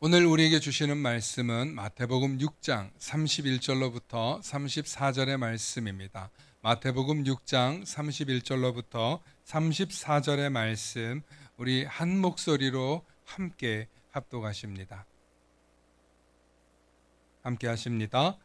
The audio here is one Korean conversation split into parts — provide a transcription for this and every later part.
오늘 우리에게 주시는 말씀은 마태복음 6장 31절로부터 34절의 말씀입니다. 마태복음 6장 31절로부터 34절의 말씀, 우리 한 목소리로 함께 합독하십니다. 함께 하십니다.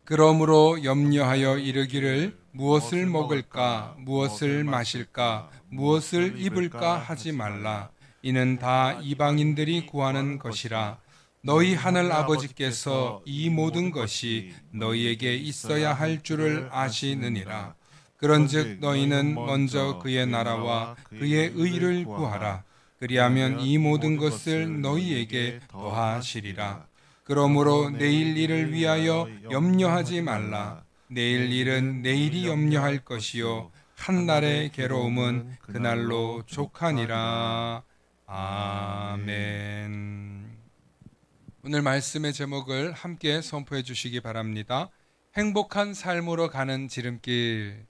그러므로 염려하여 이르기를 무엇을 먹을까, 무엇을 마실까, 무엇을 입을까 하지 말라. 이는 다 이방인들이 구하는 것이라. 너희 하늘 아버지께서 이 모든 것이 너희에게 있어야 할 줄을 아시느니라. 그런즉 너희는 먼저 그의 나라와 그의 의를 구하라. 그리하면 이 모든 것을 너희에게 더하시리라. 그러므로 내일 일을 위하여 염려하지 말라. 내일 일은 내일이 염려할 것이요 한 날의 괴로움은 그날로 족하니라. 아멘. 오늘 말씀의 제목을 함께 선포해 주시기 바랍니다. 행복한 삶으로 가는 지름길.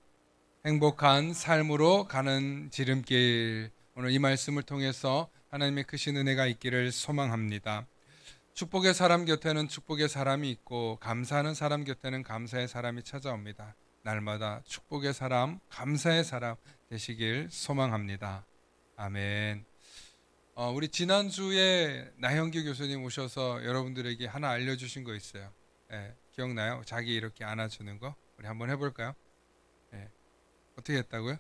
행복한 삶으로 가는 지름길. 오늘 이 말씀을 통해서 하나님의 크신 은혜가 있기를 소망합니다. 축복의 사람 곁에는 축복의 사람이 있고 감사하는 사람 곁에는 감사의 사람이 찾아옵니다. 날마다 축복의 사람, 감사의 사람 되시길 소망합니다. 아멘. 우리 지난주에 나형규 교수님 오셔서 여러분들에게 하나 알려주신 거 있어요. 기억나요? 자기 이렇게 안아주는 거. 우리 한번 해볼까요? 어떻게 했다고요?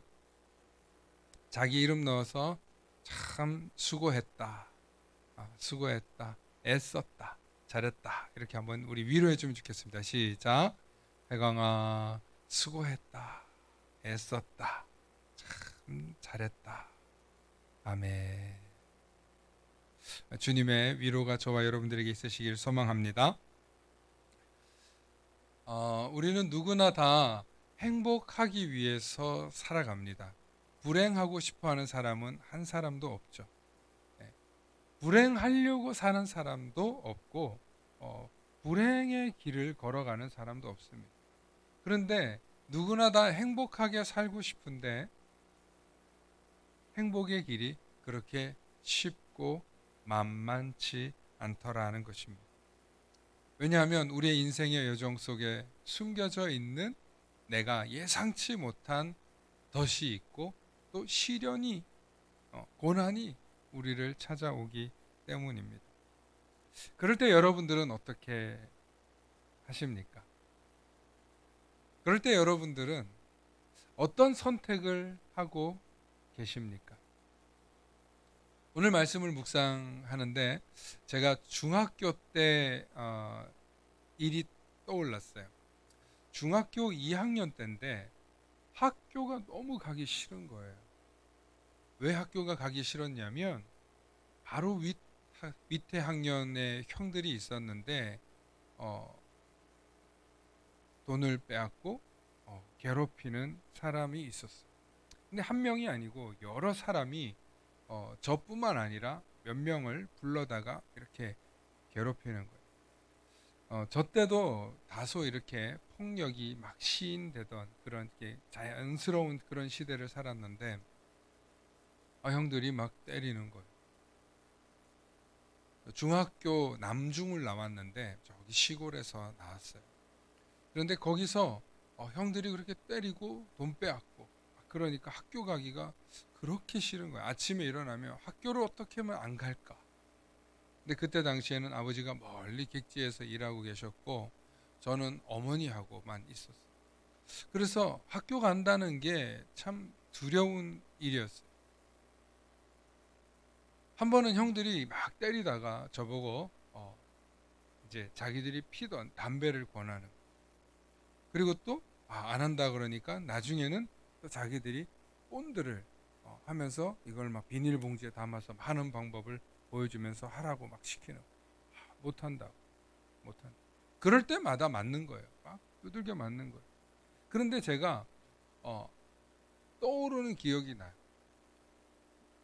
자기 이름 넣어서 참 수고했다. 수고했다. 애썼다. 잘했다. 이렇게 한번 우리 위로해 주면 좋겠습니다. 시작. 해광아, 수고했다. 애썼다. 참 잘했다. 아멘. 주님의 위로가 저와 여러분들에게 있으시길 소망합니다. 우리는 누구나 다 행복하기 위해서 살아갑니다. 불행하고 싶어하는 사람은 한 사람도 없죠. 불행하려고 사는 사람도 없고 불행의 길을 걸어가는 사람도 없습니다. 그런데 누구나 다 행복하게 살고 싶은데 행복의 길이 그렇게 쉽고 만만치 않더라는 것입니다. 왜냐하면 우리의 인생의 여정 속에 숨겨져 있는 내가 예상치 못한 덫이 있고 또 시련이 고난이 우리를 찾아오기 때문입니다. 그럴 때 여러분들은 어떻게 하십니까? 그럴 때 여러분들은 어떤 선택을 하고 계십니까? 오늘 말씀을 묵상하는데 제가 중학교 때 일이 떠올랐어요. 중학교 2학년 때인데 학교가 너무 가기 싫은 거예요. 왜 학교가 가기 싫었냐면 바로 밑에 학년에 형들이 있었는데 돈을 빼앗고 괴롭히는 사람이 있었어요. 근데 한 명이 아니고 여러 사람이 저뿐만 아니라 몇 명을 불러다가 이렇게 괴롭히는 거예요. 저 때도 다소 이렇게 폭력이 막 시인되던 그런 자연스러운 그런 시대를 살았는데 형들이 막 때리는 거예요. 중학교 남중을 나왔는데 저기 시골에서 나왔어요. 그런데 거기서 형들이 그렇게 때리고 돈 빼앗고 그러니까 학교 가기가 그렇게 싫은 거예요. 아침에 일어나면 학교를 어떻게 하면 안 갈까? 근데 그때 당시에는 아버지가 멀리 객지에서 일하고 계셨고 저는 어머니하고만 있었어요. 그래서 학교 간다는 게 참 두려운 일이었어요. 한 번은 형들이 막 때리다가 저보고 이제 자기들이 피던 담배를 권하는 거예요. 그리고 또 안 한다 그러니까 나중에는 또 자기들이 본드를 하면서 이걸 막 비닐봉지에 담아서 하는 방법을 보여주면서 하라고 막 시키는 거예요. 못한다. 그럴 때마다 맞는 거예요. 막 두들겨 맞는 거예요. 그런데 제가 떠오르는 기억이 나요.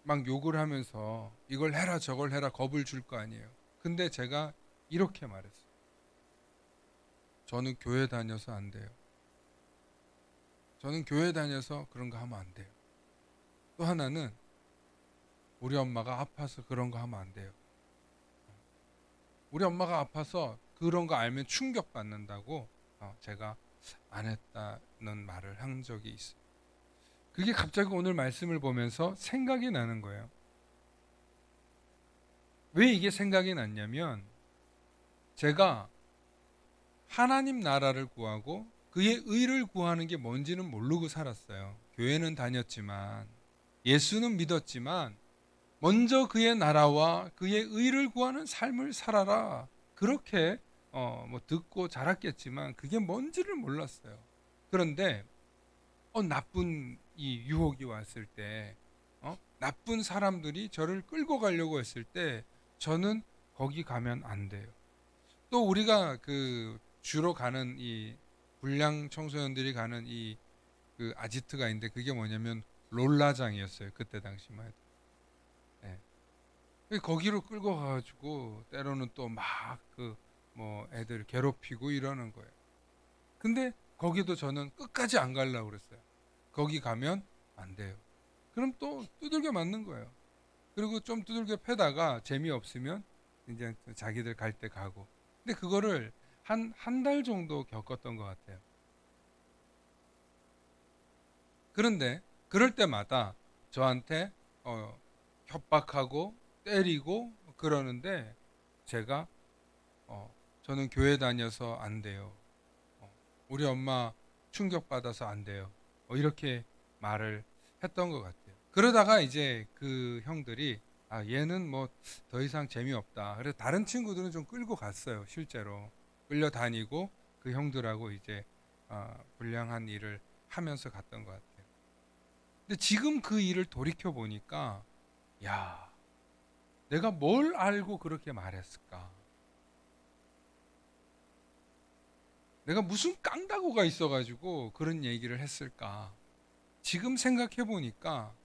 막 욕을 하면서 이걸 해라 저걸 해라 겁을 줄 거 아니에요. 근데 제가 이렇게 말했어요. 저는 교회 다녀서 안 돼요. 저는 교회 다녀서 그런 거 하면 안 돼요. 또 하나는 우리 엄마가 아파서 그런 거 하면 안 돼요. 우리 엄마가 아파서 그런 거 알면 충격받는다고 제가 안 했다는 말을 한 적이 있어요. 그게 갑자기 오늘 말씀을 보면서 생각이 나는 거예요. 왜 이게 생각이 났냐면 제가 하나님 나라를 구하고 그의 의를 구하는 게 뭔지는 모르고 살았어요. 교회는 다녔지만 예수는 믿었지만 먼저 그의 나라와 그의 의를 구하는 삶을 살아라. 그렇게 뭐 듣고 자랐겠지만 그게 뭔지를 몰랐어요. 그런데 나쁜 이 유혹이 왔을 때 나쁜 사람들이 저를 끌고 가려고 했을 때 저는 거기 가면 안 돼요. 또 우리가 그 주로 가는 이 불량 청소년들이 가는 이 그 아지트가 있는데 그게 뭐냐면 롤라장이었어요. 그때 당시만 해도. 네. 거기로 끌고 가가지고 때로는 또 막 그 뭐 애들 괴롭히고 이러는 거예요. 근데 거기도 저는 끝까지 안 가려고 그랬어요. 거기 가면 안 돼요. 그럼 또 두들겨 맞는 거예요. 그리고 좀 두들겨 패다가 재미없으면 이제 자기들 갈 때 가고. 근데 그거를 한 달 정도 겪었던 것 같아요. 그런데 그럴 때마다 저한테 협박하고 때리고 그러는데 제가 저는 교회 다녀서 안 돼요. 우리 엄마 충격받아서 안 돼요. 이렇게 말을 했던 것 같아요. 그러다가 이제 그 형들이 얘는 뭐 더 이상 재미없다. 그래서 다른 친구들은 좀 끌고 갔어요. 실제로 끌려다니고 그 형들하고 이제 불량한 일을 하면서 갔던 것 같아요. 근데 지금 그 일을 돌이켜 보니까 야, 내가 뭘 알고 그렇게 말했을까? 내가 무슨 깡다구가 있어가지고 그런 얘기를 했을까? 지금 생각해 보니까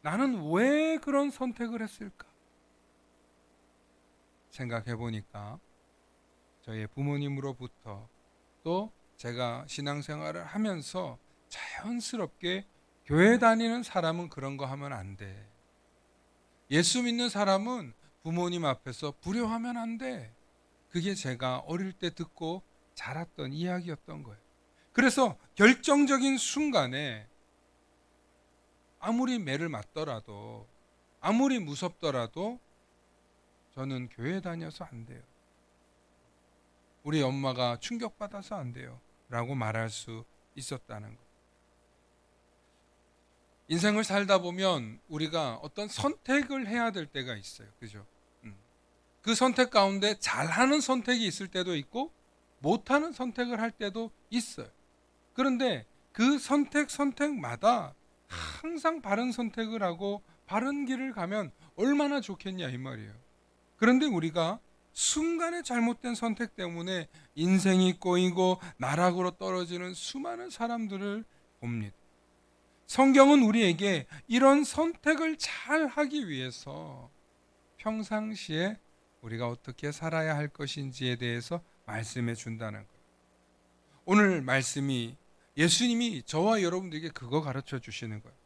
나는 왜 그런 선택을 했을까? 생각해 보니까 저희 부모님으로부터 또 제가 신앙생활을 하면서 자연스럽게 교회 다니는 사람은 그런 거 하면 안 돼. 예수 믿는 사람은 부모님 앞에서 불효하면 안 돼. 그게 제가 어릴 때 듣고 자랐던 이야기였던 거예요. 그래서 결정적인 순간에 아무리 매를 맞더라도 아무리 무섭더라도 저는 교회 다녀서 안 돼요. 우리 엄마가 충격받아서 안 돼요. 라고 말할 수 있었다는 것. 인생을 살다 보면 우리가 어떤 선택을 해야 될 때가 있어요. 그죠? 그 선택 가운데 잘하는 선택이 있을 때도 있고 못하는 선택을 할 때도 있어요. 그런데 그 선택마다 항상 바른 선택을 하고 바른 길을 가면 얼마나 좋겠냐 이 말이에요. 그런데 우리가 순간의 잘못된 선택 때문에 인생이 꼬이고 나락으로 떨어지는 수많은 사람들을 봅니다. 성경은 우리에게 이런 선택을 잘 하기 위해서 평상시에 우리가 어떻게 살아야 할 것인지에 대해서 말씀해 준다는 거예요. 오늘 말씀이 예수님이 저와 여러분들에게 그거 가르쳐 주시는 거예요.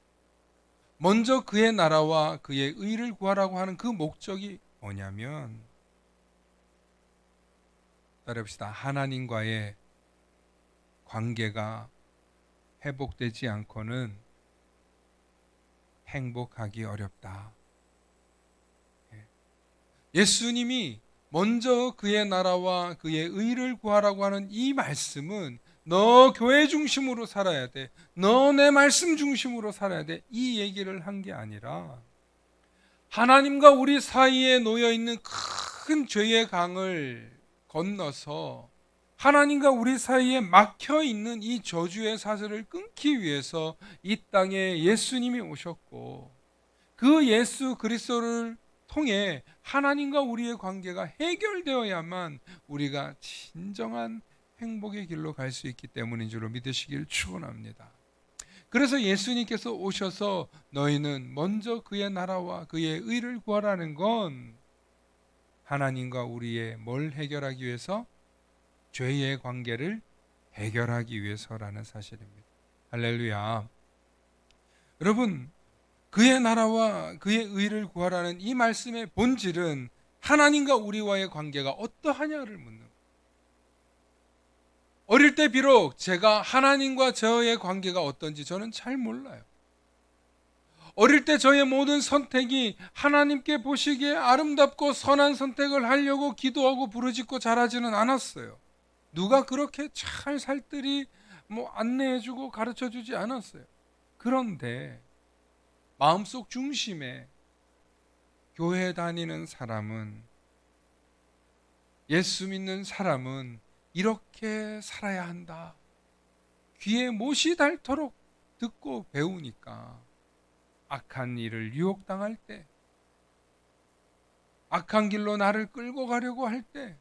먼저 그의 나라와 그의 의를 구하라고 하는 그 목적이 뭐냐면 따라합시다. 하나님과의 관계가 회복되지 않고는 행복하기 어렵다. 예수님이 먼저 그의 나라와 그의 의를 구하라고 하는 이 말씀은 너 교회 중심으로 살아야 돼. 너 내 말씀 중심으로 살아야 돼. 이 얘기를 한 게 아니라 하나님과 우리 사이에 놓여 있는 큰 죄의 강을 건너서 하나님과 우리 사이에 막혀 있는 이 저주의 사슬을 끊기 위해서 이 땅에 예수님이 오셨고 그 예수 그리스도를 통해 하나님과 우리의 관계가 해결되어야만 우리가 진정한 행복의 길로 갈 수 있기 때문인 줄로 믿으시길 축원합니다. 그래서 예수님께서 오셔서 너희는 먼저 그의 나라와 그의 의를 구하라는 건 하나님과 우리의 뭘 해결하기 위해서? 죄의 관계를 해결하기 위해서라는 사실입니다. 할렐루야. 여러분, 그의 나라와 그의 의를 구하라는 이 말씀의 본질은 하나님과 우리와의 관계가 어떠하냐를 묻는 거예요. 어릴 때 비록 제가 하나님과 저의 관계가 어떤지 저는 잘 몰라요. 어릴 때 저의 모든 선택이 하나님께 보시기에 아름답고 선한 선택을 하려고 기도하고 부르짖고 자라지는 않았어요. 누가 그렇게 잘 살뜰히 안내해주고 가르쳐주지 않았어요. 그런데 마음속 중심에 교회 다니는 사람은, 예수 믿는 사람은 이렇게 살아야 한다. 귀에 못이 닳도록 듣고 배우니까 악한 일을 유혹당할 때, 악한 길로 나를 끌고 가려고 할 때,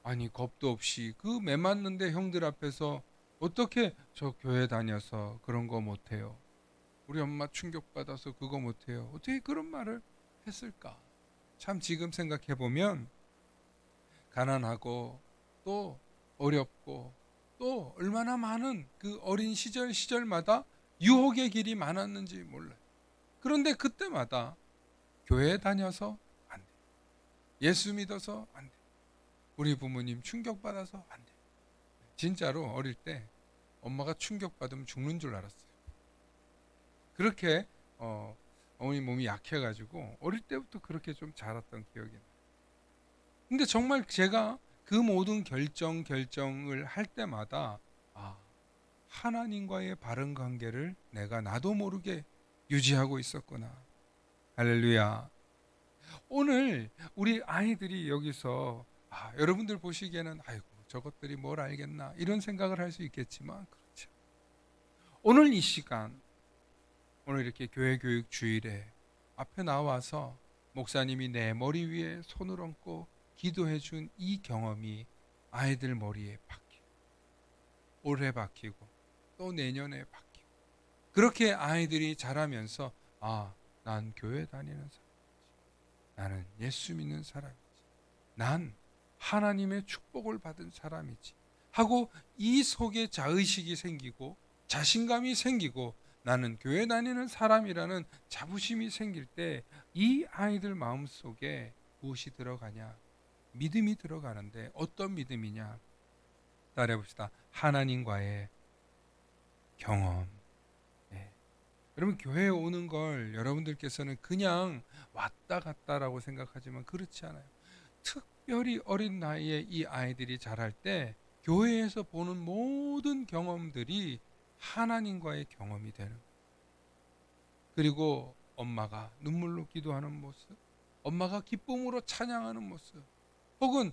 아니 겁도 없이 그 매맞는데 형들 앞에서 어떻게 저 교회 다녀서 그런 거 못해요, 우리 엄마 충격받아서 그거 못해요, 어떻게 그런 말을 했을까? 참 지금 생각해보면 가난하고 또 어렵고 또 얼마나 많은 그 어린 시절마다 유혹의 길이 많았는지 몰라요. 그런데 그때마다 교회 다녀서 안 돼, 예수 믿어서 안 돼, 우리 부모님 충격받아서 안 돼. 진짜로 어릴 때 엄마가 충격받으면 죽는 줄 알았어요. 그렇게 어머니 몸이 약해가지고 어릴 때부터 그렇게 좀 자랐던 기억이 나요. 근데 정말 제가 그 모든 결정을 할 때마다 하나님과의 바른 관계를 내가 나도 모르게 유지하고 있었구나. 할렐루야. 오늘 우리 아이들이 여기서 여러분들 보시기에는 아이고 저것들이 뭘 알겠나 이런 생각을 할 수 있겠지만, 그렇죠. 오늘 이 시간, 오늘 이렇게 교회 교육 주일에 앞에 나와서 목사님이 내 머리 위에 손을 얹고 기도해 준 이 경험이 아이들 머리에 박히고, 올해 박히고 또 내년에 박히고, 그렇게 아이들이 자라면서 난 교회 다니는 사람이지, 나는 예수 믿는 사람이지, 난 하나님의 축복을 받은 사람이지 하고 이 속에 자의식이 생기고 자신감이 생기고 나는 교회 다니는 사람이라는 자부심이 생길 때 이 아이들 마음속에 무엇이 들어가냐? 믿음이 들어가는데, 어떤 믿음이냐? 따라해봅시다. 하나님과의 경험. 네. 여러분, 교회에 오는 걸 여러분들께서는 그냥 왔다 갔다라고 생각하지만 그렇지 않아요. 특별히 어린 나이에 이 아이들이 자랄 때 교회에서 보는 모든 경험들이 하나님과의 경험이 되는 거예요. 그리고 엄마가 눈물로 기도하는 모습, 엄마가 기쁨으로 찬양하는 모습, 혹은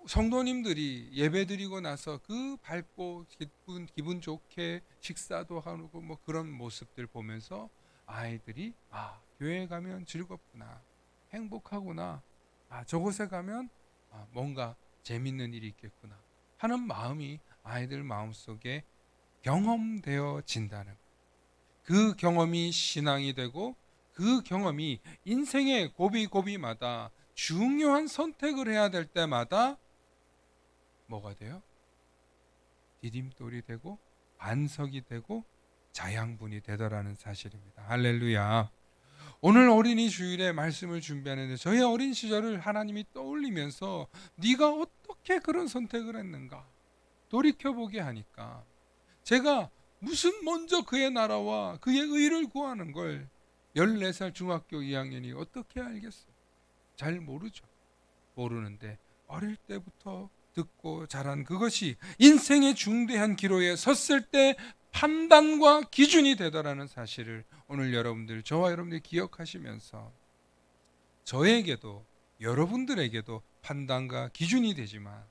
성도님들이 예배드리고 나서 그 밝고 기분 좋게 식사도 하고 그런 모습들 보면서 아이들이 교회에 가면 즐겁구나, 행복하구나, 저곳에 가면 뭔가 재밌는 일이 있겠구나 하는 마음이 아이들 마음속에 경험되어진다는, 그 경험이 신앙이 되고 그 경험이 인생의 고비고비마다 중요한 선택을 해야 될 때마다 뭐가 돼요? 디딤돌이 되고 반석이 되고 자양분이 되더라는 사실입니다. 할렐루야. 오늘 어린이 주일에 말씀을 준비하는데 저의 어린 시절을 하나님이 떠올리면서 네가 어떻게 그런 선택을 했는가 돌이켜보게 하니까, 제가 무슨 먼저 그의 나라와 그의 의를 구하는 걸 14살 중학교 2학년이 어떻게 알겠어요? 잘 모르죠. 모르는데 어릴 때부터 듣고 자란 그것이 인생의 중대한 기로에 섰을 때 판단과 기준이 되더라는 사실을 오늘 여러분들, 저와 여러분들이 기억하시면서 저에게도 여러분들에게도 판단과 기준이 되지만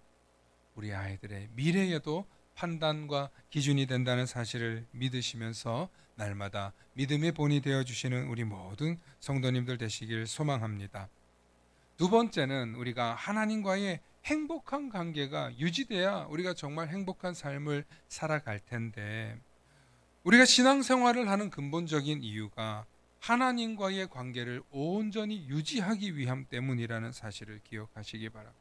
우리 아이들의 미래에도 판단과 기준이 된다는 사실을 믿으시면서 날마다 믿음의 본이 되어주시는 우리 모든 성도님들 되시길 소망합니다. 두 번째는 우리가 하나님과의 행복한 관계가 유지돼야 우리가 정말 행복한 삶을 살아갈 텐데, 우리가 신앙생활을 하는 근본적인 이유가 하나님과의 관계를 온전히 유지하기 위함 때문이라는 사실을 기억하시기 바랍니다.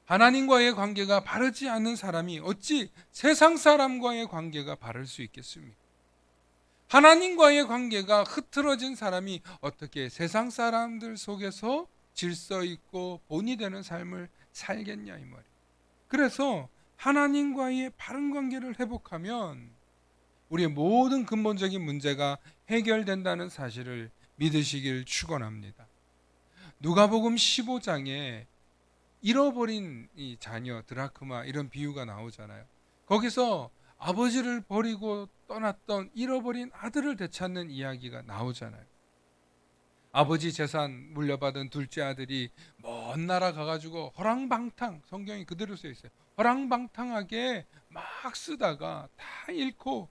하나님과의 관계가 바르지 않는 사람이 어찌 세상 사람과의 관계가 바를 수 있겠습니까? 하나님과의 관계가 흐트러진 사람이 어떻게 세상 사람들 속에서 질서 있고 본이 되는 삶을 살겠냐 이 말이에요. 그래서 하나님과의 바른 관계를 회복하면 우리의 모든 근본적인 문제가 해결된다는 사실을 믿으시길 축원합니다. 누가복음 15장에 잃어버린 이 자녀 드라크마 이런 비유가 나오잖아요. 거기서 아버지를 버리고 떠났던 잃어버린 아들을 되찾는 이야기가 나오잖아요. 아버지 재산 물려받은 둘째 아들이 먼 나라 가가지고 허랑방탕, 성경이 그대로 써 있어요. 허랑방탕하게 막 쓰다가 다 잃고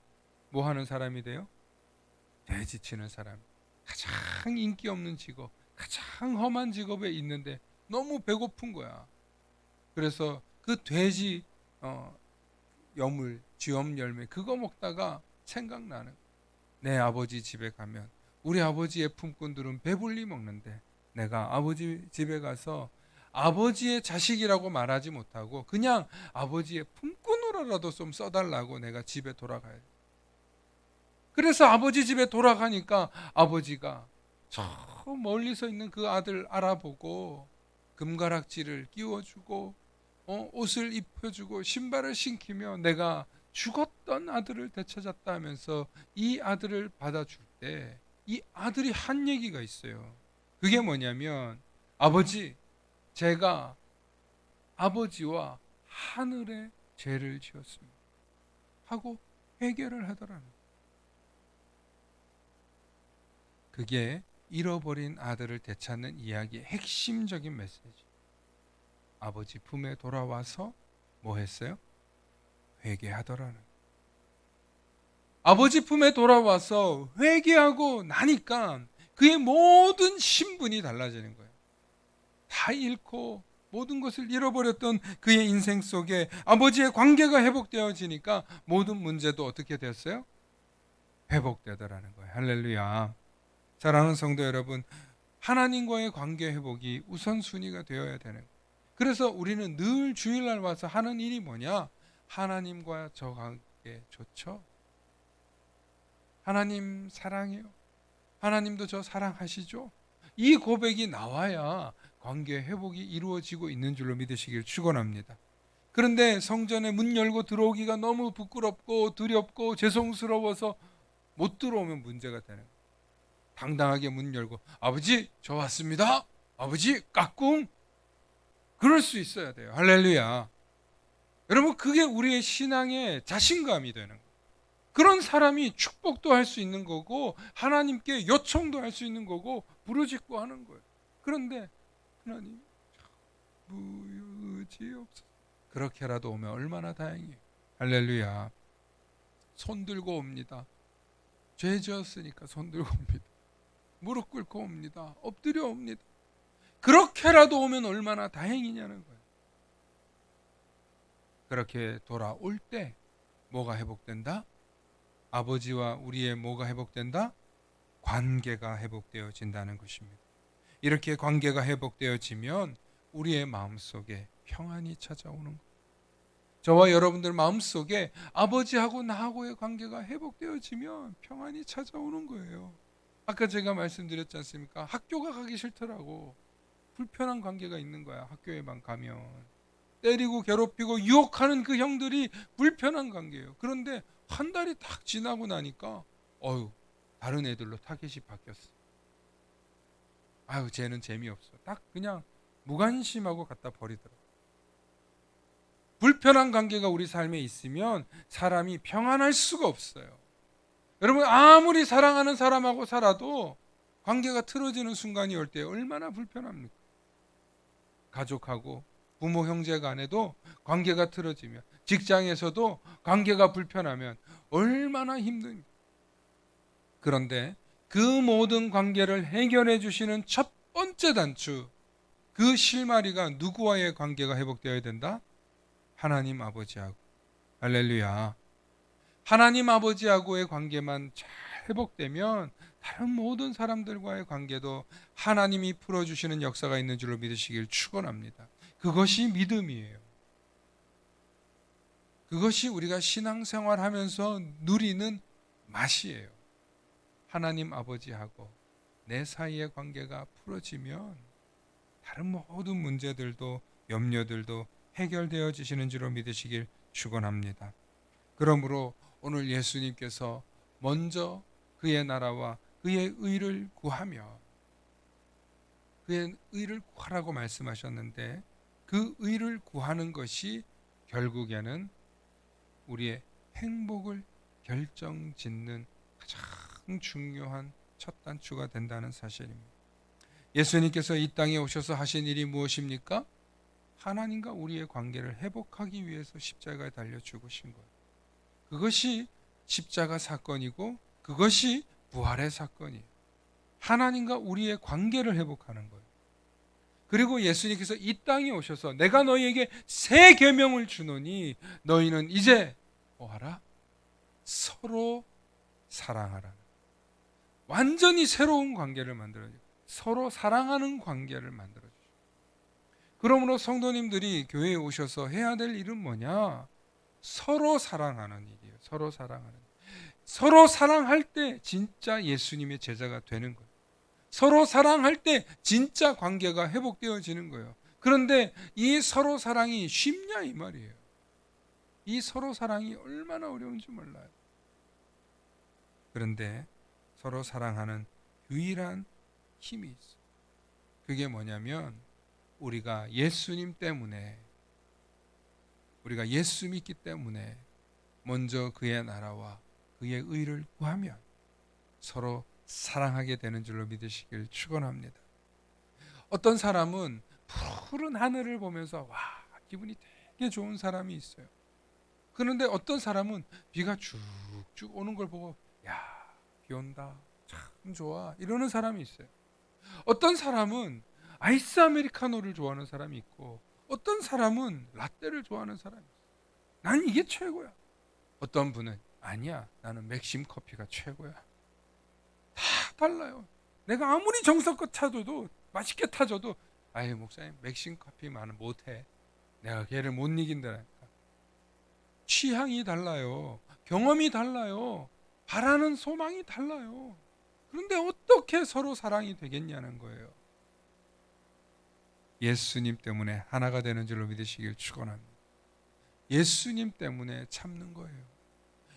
뭐 하는 사람이 돼요? 돼지 치는 사람. 가장 인기 없는 직업, 가장 험한 직업에 있는데 너무 배고픈 거야. 그래서 그 돼지 여물, 쥐엄 열매 그거 먹다가 생각나는, 내 아버지 집에 가면 우리 아버지의 품꾼들은 배불리 먹는데 내가 아버지 집에 가서 아버지의 자식이라고 말하지 못하고 그냥 아버지의 품꾼으로라도 좀 써달라고 내가 집에 돌아가야 돼. 그래서 아버지 집에 돌아가니까 아버지가 저 멀리서 있는 그 아들 알아보고 금가락지를 끼워주고 옷을 입혀주고 신발을 신기며 내가 죽었던 아들을 되찾았다 하면서 이 아들을 받아줄 때 이 아들이 한 얘기가 있어요. 그게 뭐냐면, 아버지, 제가 아버지와 하늘의 죄를 지었습니다 하고 회개를 하더라는 거예요. 그게 잃어버린 아들을 되찾는 이야기의 핵심적인 메시지. 아버지 품에 돌아와서 뭐 했어요? 회개하더라는 거예요. 아버지 품에 돌아와서 회개하고 나니까 그의 모든 신분이 달라지는 거예요. 다 잃고 모든 것을 잃어버렸던 그의 인생 속에 아버지의 관계가 회복되어지니까 모든 문제도 어떻게 됐어요? 회복되더라는 거예요. 할렐루야. 사랑하는 성도 여러분, 하나님과의 관계 회복이 우선순위가 되어야 되는 거예요. 그래서 우리는 늘 주일날 와서 하는 일이 뭐냐? 하나님과 저 관계 좋죠? 하나님 사랑해요. 하나님도 저 사랑하시죠? 이 고백이 나와야 관계 회복이 이루어지고 있는 줄로 믿으시길 축원합니다. 그런데 성전에 문 열고 들어오기가 너무 부끄럽고 두렵고 죄송스러워서 못 들어오면 문제가 되는 거예요. 당당하게 문 열고 아버지 저 왔습니다. 아버지 까꿍. 그럴 수 있어야 돼요. 할렐루야. 여러분, 그게 우리의 신앙의 자신감이 되는 거예요. 그런 사람이 축복도 할 수 있는 거고 하나님께 요청도 할 수 있는 거고 부르짖고 하는 거예요. 그런데 하나님 무의지없어. 그렇게라도 오면 얼마나 다행이에요. 할렐루야. 손 들고 옵니다. 죄 지었으니까 손 들고 옵니다. 무릎 꿇고 옵니다. 엎드려 옵니다. 그렇게라도 오면 얼마나 다행이냐는 거예요. 그렇게 돌아올 때 뭐가 회복된다? 아버지와 우리의 뭐가 회복된다? 관계가 회복되어진다는 것입니다. 이렇게 관계가 회복되어지면 우리의 마음속에 평안이 찾아오는 거예요. 저와 여러분들 마음속에 아버지하고 나하고의 관계가 회복되어지면 평안이 찾아오는 거예요. 아까 제가 말씀드렸지 않습니까? 학교가 가기 싫더라고. 불편한 관계가 있는 거야. 학교에만 가면 때리고 괴롭히고 유혹하는 그 형들이 불편한 관계예요. 그런데 한 달이 딱 지나고 나니까 다른 애들로 타겟이 바뀌었어. 쟤는 재미없어. 딱 그냥 무관심하고 갖다 버리더라고. 불편한 관계가 우리 삶에 있으면 사람이 평안할 수가 없어요. 여러분, 아무리 사랑하는 사람하고 살아도 관계가 틀어지는 순간이 올 때 얼마나 불편합니까? 가족하고 부모 형제 간에도 관계가 틀어지면, 직장에서도 관계가 불편하면 얼마나 힘듭니까? 그런데 그 모든 관계를 해결해 주시는 첫 번째 단추, 그 실마리가 누구와의 관계가 회복되어야 된다? 하나님 아버지하고. 할렐루야. 하나님 아버지하고의 관계만 잘 회복되면 다른 모든 사람들과의 관계도 하나님이 풀어주시는 역사가 있는 줄로 믿으시길 축원합니다. 그것이 믿음이에요. 그것이 우리가 신앙생활하면서 누리는 맛이에요. 하나님 아버지하고 내 사이의 관계가 풀어지면 다른 모든 문제들도 염려들도 해결되어지시는 줄로 믿으시길 축원합니다. 그러므로 오늘 예수님께서 먼저 그의 나라와 그의 의를 구하며, 그의 의를 구하라고 말씀하셨는데 그 의를 구하는 것이 결국에는 우리의 행복을 결정짓는 가장 중요한 첫 단추가 된다는 사실입니다. 예수님께서 이 땅에 오셔서 하신 일이 무엇입니까? 하나님과 우리의 관계를 회복하기 위해서 십자가에 달려 죽으신 거예요. 그것이 십자가 사건이고 그것이 부활의 사건이에요. 하나님과 우리의 관계를 회복하는 거예요. 그리고 예수님께서 이 땅에 오셔서 내가 너희에게 새 계명을 주노니 너희는 이제 뭐하라? 서로 사랑하라. 완전히 새로운 관계를 만들어요. 서로 사랑하는 관계를 만들어주죠. 그러므로 성도님들이 교회에 오셔서 해야 될 일은 뭐냐? 서로 사랑하는 일이에요. 서로 사랑하는 일. 서로 사랑할 때 진짜 예수님의 제자가 되는 거예요. 서로 사랑할 때 진짜 관계가 회복되어지는 거예요. 그런데 이 서로 사랑이 쉽냐 이 말이에요. 이 서로 사랑이 얼마나 어려운지 몰라요. 그런데 서로 사랑하는 유일한 힘이 있어요. 그게 뭐냐면 우리가 예수님 때문에, 우리가 예수 믿기 때문에 먼저 그의 나라와 그의 의를 구하면 서로 사랑하게 되는 줄로 믿으시길 축원합니다. 어떤 사람은 푸른 하늘을 보면서 와, 기분이 되게 좋은 사람이 있어요. 그런데 어떤 사람은 비가 쭉쭉 오는 걸 보고 야, 비 온다, 참 좋아, 이러는 사람이 있어요. 어떤 사람은 아이스 아메리카노를 좋아하는 사람이 있고 어떤 사람은 라떼를 좋아하는 사람이 있어요. 난 이게 최고야. 어떤 분은 아니야, 나는 맥심 커피가 최고야. 다 달라요. 내가 아무리 정성껏 타줘도, 맛있게 타줘도 아유 목사님 맥심 커피만은 못해, 내가 걔를 못 이긴다니까. 취향이 달라요. 경험이 달라요. 바라는 소망이 달라요. 그런데 어떻게 서로 사랑이 되겠냐는 거예요. 예수님 때문에 하나가 되는 줄로 믿으시길 축원합니다. 예수님 때문에 참는 거예요.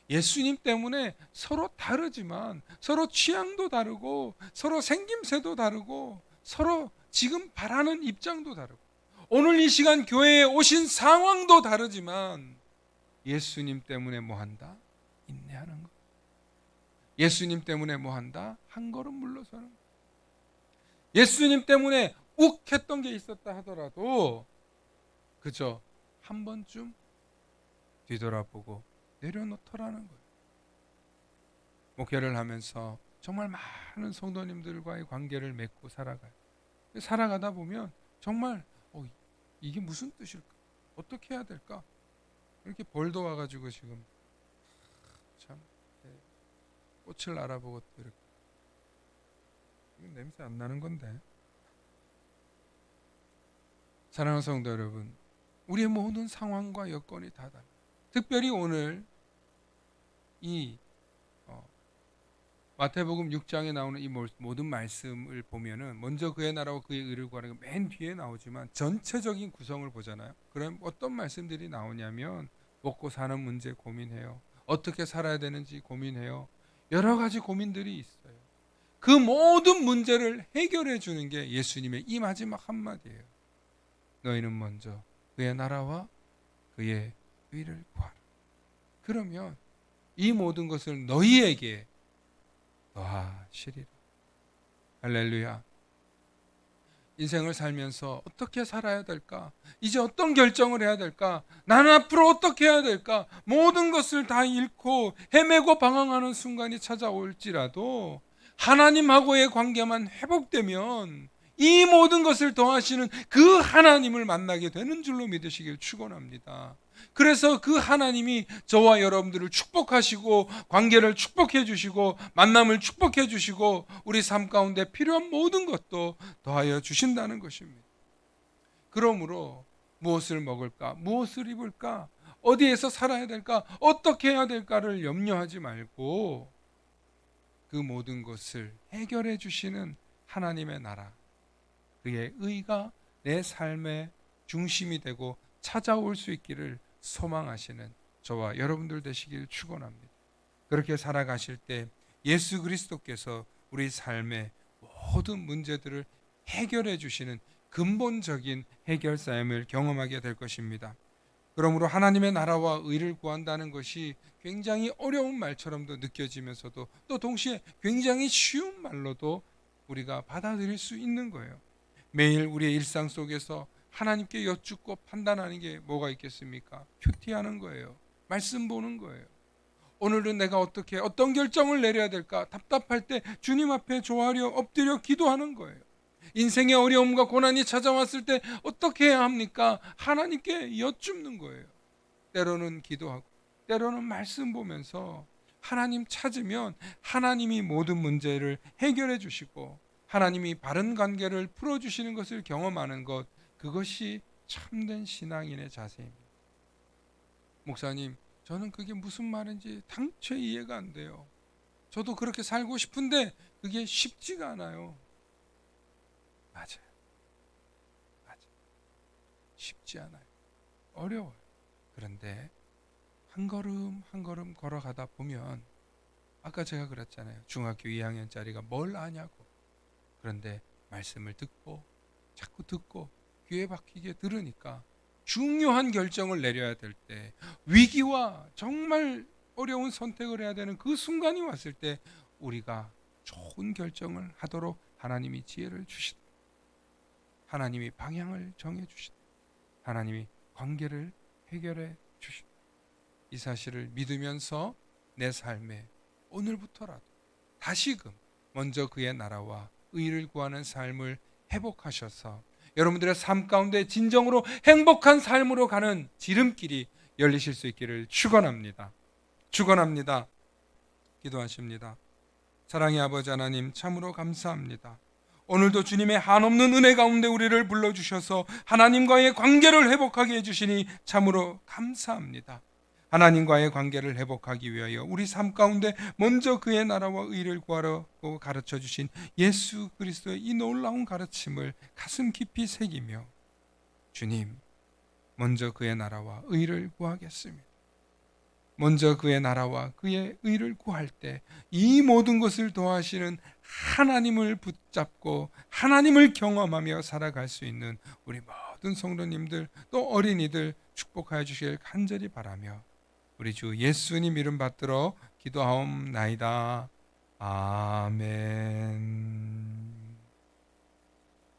예수님 때문에 서로 다르지만 서로 취향도 다르고 서로 생김새도 다르고 서로 지금 바라는 입장도 다르고 오늘 이 시간 교회에 오신 상황도 다르지만 예수님 때문에 뭐 한다? 인내하는 거. 예수님 때문에 뭐 한다? 한 걸음 물러서는 거. 예수님 때문에 욱했던 게 있었다 하더라도 그저 한 번쯤 뒤돌아보고 내려놓더라는 거예요. 목회를 하면서 정말 많은 성도님들과의 관계를 맺고 살아가요. 살아가다 보면 정말 이게 무슨 뜻일까? 어떻게 해야 될까? 이렇게 벌도 와가지고 지금 참 꽃을 알아보고 또 이렇게, 이건 냄새 안 나는 건데. 사랑하는 성도 여러분, 우리의 모든 상황과 여건이 다 달라요. 특별히 오늘 이 마태복음 6장에 나오는 이 모든 말씀을 보면은 먼저 그의 나라와 그의 의를 구하는 게 맨 뒤에 나오지만 전체적인 구성을 보잖아요. 그럼 어떤 말씀들이 나오냐면 먹고 사는 문제 고민해요. 어떻게 살아야 되는지 고민해요. 여러 가지 고민들이 있어요. 그 모든 문제를 해결해 주는 게 예수님의 이 마지막 한마디예요. 너희는 먼저 그의 나라와 그의 의를 구하라. 그러면 이 모든 것을 너희에게 더하시리라. 할렐루야. 인생을 살면서 어떻게 살아야 될까? 이제 어떤 결정을 해야 될까? 나는 앞으로 어떻게 해야 될까? 모든 것을 다 잃고 헤매고 방황하는 순간이 찾아올지라도 하나님하고의 관계만 회복되면 이 모든 것을 더하시는 그 하나님을 만나게 되는 줄로 믿으시길 축원합니다. 그래서 그 하나님이 저와 여러분들을 축복하시고 관계를 축복해 주시고 만남을 축복해 주시고 우리 삶 가운데 필요한 모든 것도 더하여 주신다는 것입니다. 그러므로 무엇을 먹을까? 무엇을 입을까? 어디에서 살아야 될까? 어떻게 해야 될까를 염려하지 말고 그 모든 것을 해결해 주시는 하나님의 나라, 그의 의가 내 삶의 중심이 되고 찾아올 수 있기를 소망하시는 저와 여러분들 되시길 축원합니다. 그렇게 살아가실 때 예수 그리스도께서 우리 삶의 모든 문제들을 해결해 주시는 근본적인 해결사임을 경험하게 될 것입니다. 그러므로 하나님의 나라와 의를 구한다는 것이 굉장히 어려운 말처럼도 느껴지면서도 또 동시에 굉장히 쉬운 말로도 우리가 받아들일 수 있는 거예요. 매일 우리의 일상 속에서 하나님께 여쭙고 판단하는 게 뭐가 있겠습니까? 큐티하는 거예요. 말씀 보는 거예요. 오늘은 내가 어떤 결정을 내려야 될까? 답답할 때 주님 앞에 조아려 엎드려 기도하는 거예요. 인생의 어려움과 고난이 찾아왔을 때 어떻게 해야 합니까? 하나님께 여쭙는 거예요. 때로는 기도하고 때로는 말씀 보면서 하나님 찾으면 하나님이 모든 문제를 해결해 주시고 하나님이 바른 관계를 풀어주시는 것을 경험하는 것, 그것이 참된 신앙인의 자세입니다. 목사님, 저는 그게 무슨 말인지 당최 이해가 안 돼요. 저도 그렇게 살고 싶은데 그게 쉽지가 않아요. 맞아요. 쉽지 않아요. 어려워요. 그런데 한 걸음 한 걸음 걸어가다 보면 아까 제가 그랬잖아요. 중학교 2학년짜리가 뭘 아냐고. 그런데 말씀을 듣고 자꾸 듣고 귀에 박히게 들으니까 중요한 결정을 내려야 될 때, 위기와 정말 어려운 선택을 해야 되는 그 순간이 왔을 때 우리가 좋은 결정을 하도록 하나님이 지혜를 주시다. 하나님이 방향을 정해 주시다. 하나님이 관계를 해결해 주시다. 이 사실을 믿으면서 내 삶에 오늘부터라도 다시금 먼저 그의 나라와 의를 구하는 삶을 회복하셔서 여러분들의 삶 가운데 진정으로 행복한 삶으로 가는 지름길이 열리실 수 있기를 축원합니다. 축원합니다. 기도하십니다. 사랑의 아버지 하나님, 참으로 감사합니다. 오늘도 주님의 한없는 은혜 가운데 우리를 불러주셔서 하나님과의 관계를 회복하게 해주시니 참으로 감사합니다. 하나님과의 관계를 회복하기 위하여 우리 삶 가운데 먼저 그의 나라와 의를 구하라고 가르쳐 주신 예수 그리스도의 이 놀라운 가르침을 가슴 깊이 새기며, 주님, 먼저 그의 나라와 의를 구하겠습니다. 먼저 그의 나라와 그의 의를 구할 때 이 모든 것을 도와주시는 하나님을 붙잡고 하나님을 경험하며 살아갈 수 있는 우리 모든 성도님들, 또 어린이들 축복하여 주시길 간절히 바라며 우리 주 예수님 이름 받들어 기도하옵나이다. 아멘.